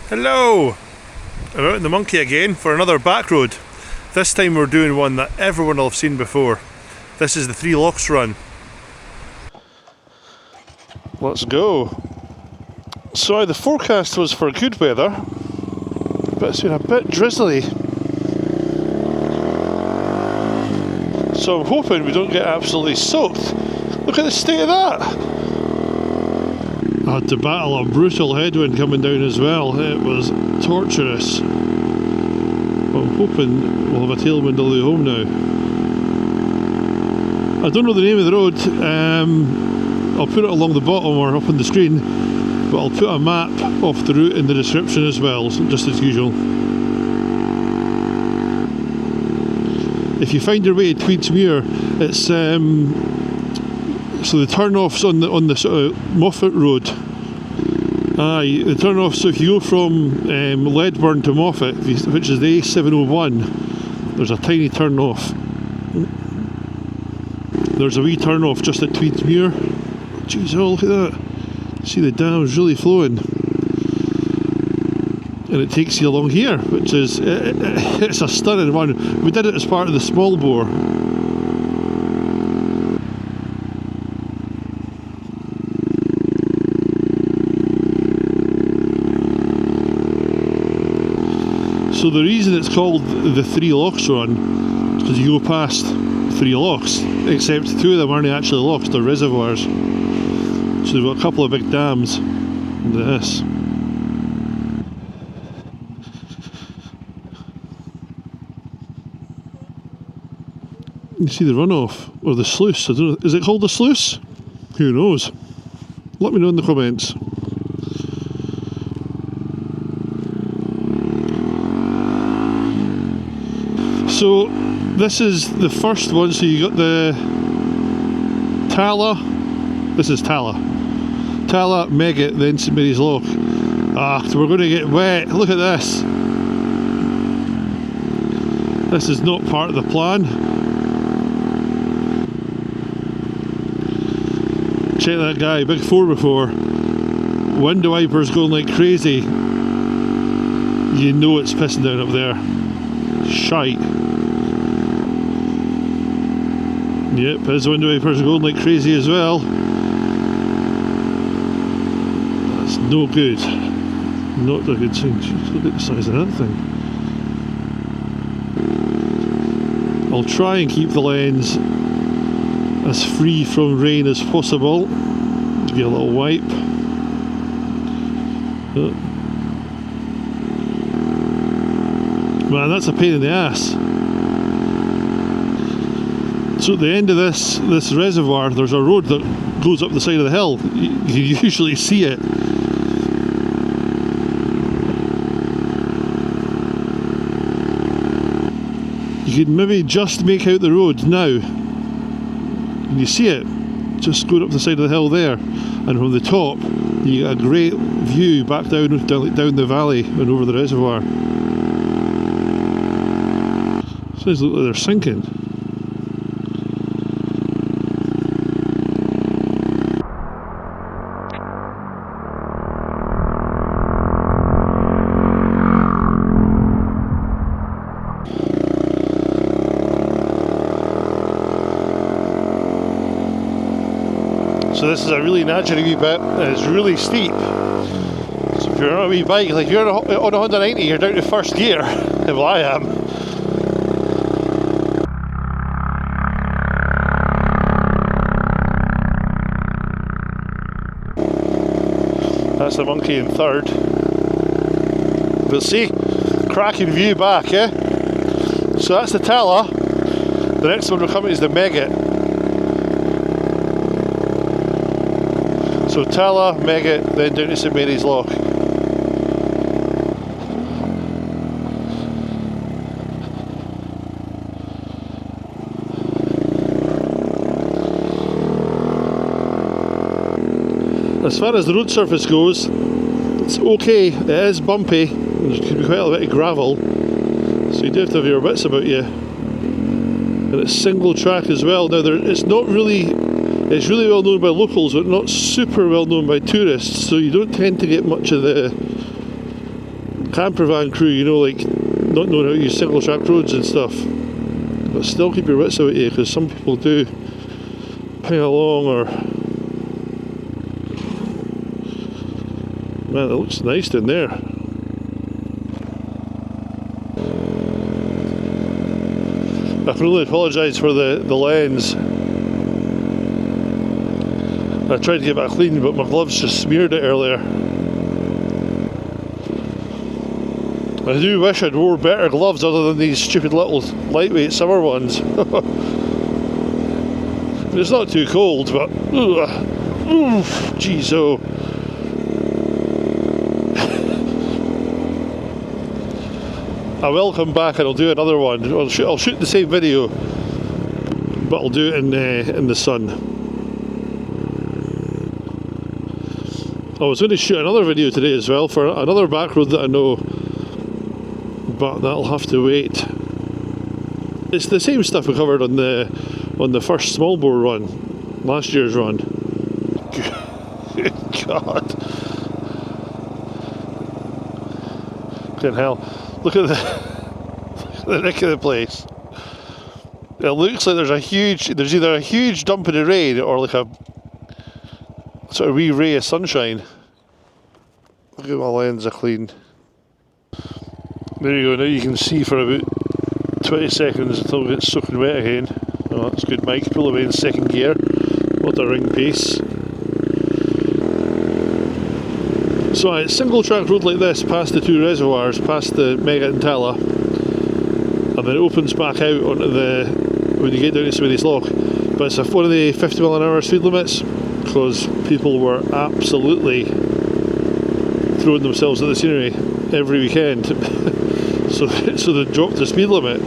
Hello! I'm out in the Monkey again for another back road. This time we're doing one that everyone will have seen before. This is the Three Lochs Run. Let's go. So the forecast was for good weather, but it's been a bit drizzly. So I'm hoping we don't get absolutely soaked. Look at the state of that! I had to battle a brutal headwind coming down as well. It was torturous. But I'm hoping we'll have a tailwind all the way home now. I don't know the name of the road. I'll put it along the bottom or up on the screen, but I'll put a map of the route in the description as well, just as usual. If you find your way to Tweedmuir, it's so the turn-offs on the sort of Moffat road. Aye, the turn-off, so if you go from Leadburn to Moffat, which is the A701, there's a tiny turn-off. There's a wee turn-off just at Tweedmuir. Jeez, oh, look at that. See, the dam's really flowing. And it takes you along here, which is, it's a stunning one. We did it as part of the small bore. So the reason it's called the Three Lochs Run is because you go past three lochs, except two of them aren't actually lochs, they're reservoirs. So they've got a couple of big dams into this. You see the runoff, or the sluice, I don't know, is it called the sluice? Who knows? Let me know in the comments. So this is the first one, so you got the Talla, this is Talla, Megget, then St Mary's Loch. Ah, so we're going to get wet, look at this. This is not part of the plan. Check that guy, big 4x4, window wipers going like crazy. You know it's pissing down up there. Shite. Yep, his window wipers are going like crazy as well. That's no good. Not a good thing. Jeez, look at the size of that thing. I'll try and keep the lens as free from rain as possible. Give you a little wipe. Oh. Man, that's a pain in the ass. So at the end of this reservoir, there's a road that goes up the side of the hill. You usually see it. You can maybe just make out the road now. And you see it, just going up the side of the hill there. And from the top, you get a great view back down the valley and over the reservoir. Sounds like they're sinking. So this is a really natural wee bit, and it's really steep. So if you're on a wee bike, like if you're on a Honda 90, you're down to first gear. Well, I am. That's the Monkey in third. But see, cracking view back, eh? So that's the Talla. The next one we're coming is the Megget. So Talla, Megget, then down to St Mary's Loch. As far as the road surface goes, it's okay. It is bumpy. There could be quite a bit of gravel, so you do have to have your wits about you. And it's single track as well. Now it's really well known by locals, but not super well known by tourists. So you don't tend to get much of the camper van crew, you know, like not knowing how to use single track roads and stuff. But still keep your wits about you, because some people do ping along. Or man, it looks nice down there. I can only apologise for the lens. I tried to get it clean, but my gloves just smeared it earlier. I do wish I'd wore better gloves other than these stupid little lightweight summer ones. It's not too cold, but jeez, oh. I will come back and I'll do another one. I'll shoot the same video, but I'll do it in the sun. I was going to shoot another video today as well for another back road that I know, but that'll have to wait. It's the same stuff we covered on the first small bore run, last year's run. Good God. Fucking hell. Look at the neck of the place. It looks like there's either a huge dump in the rain or like a sort of wee ray of sunshine. Look at my lens are clean. There you go, now you can see for about 20 seconds until it gets soaking wet again. Oh, that's good, Mike. Pull away in second gear. What a ring pace. So it's single track road like this, past the two reservoirs, past the Megget and Talla, and then it opens back out onto when you get down to Smithy's Loch. But it's one of the 50 mile an hour speed limits, because people were absolutely throwing themselves at the scenery every weekend. so they dropped the speed limit.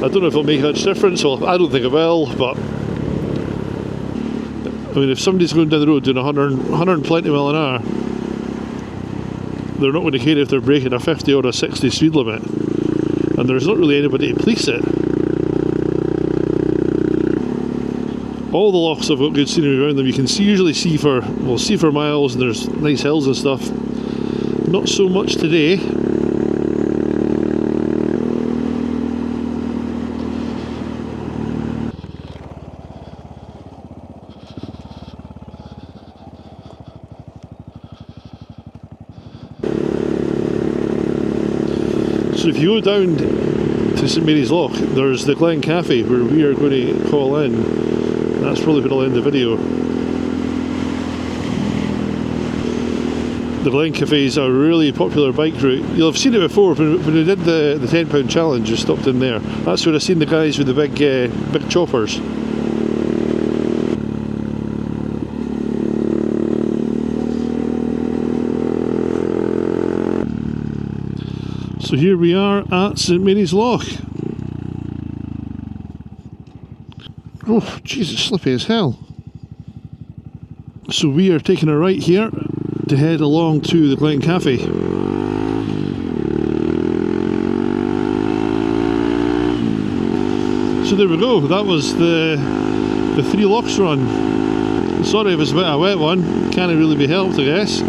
I don't know if it'll make much difference. Well, I don't think it will, but I mean, if somebody's going down the road doing 120 mile an hour, they're not going to care if they're breaking a 50 or a 60 speed limit, and there's not really anybody to police it. All the lochs have got good scenery around them. You can usually see for miles, and there's nice hills and stuff. Not so much today. So if you go down to St Mary's Loch, there's the Glen Cafe where we are going to call in. That's probably where I'll end the video. The Glen Cafe is a really popular bike route. You'll have seen it before when we did the £10 challenge. We stopped in there. That's where I've seen the guys with the big choppers. So here we are at St Mary's Loch. Oh, Jesus, slippy as hell. So we are taking a right here to head along to the Glen Cafe. So there we go, that was the Three Lochs Run. Sorry if it's a bit of a wet one, can't really be helped, I guess.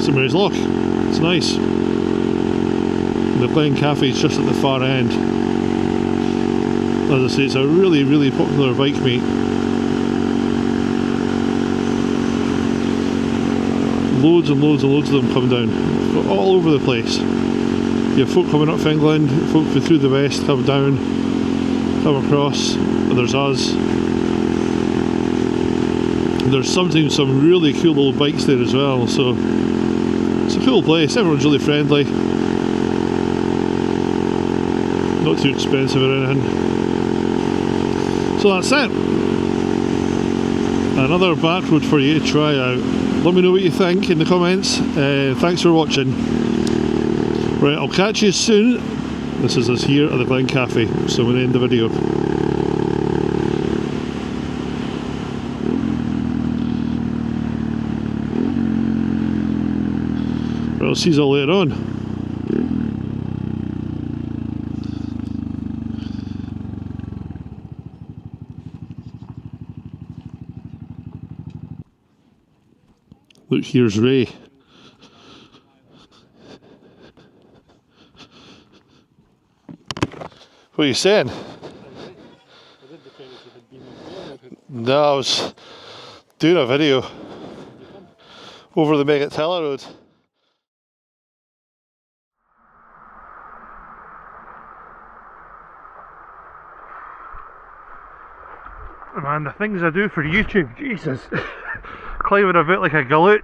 St Mary's Loch, it's nice. The Glen Cafe is just at the far end. As I say, it's a really, really popular bike meet. Loads and loads and loads of them come down, all over the place. You have folk coming up from England, folk through the west come down, come across, and there's us. There's sometimes some really cool old bikes there as well, so it's a cool place. Everyone's really friendly, not too expensive or anything. So that's it. Another back road for you to try out. Let me know what you think in the comments. Thanks for watching. Right, I'll catch you soon. This is us here at the Glen Cafe, so I'm going to end the video. Right, I'll see you all later on. Look, here's Ray. What are you saying? No, I was doing a video over the Megget Talla Road. Man, the things I do for YouTube, Jesus. Climbing a bit like a galoot.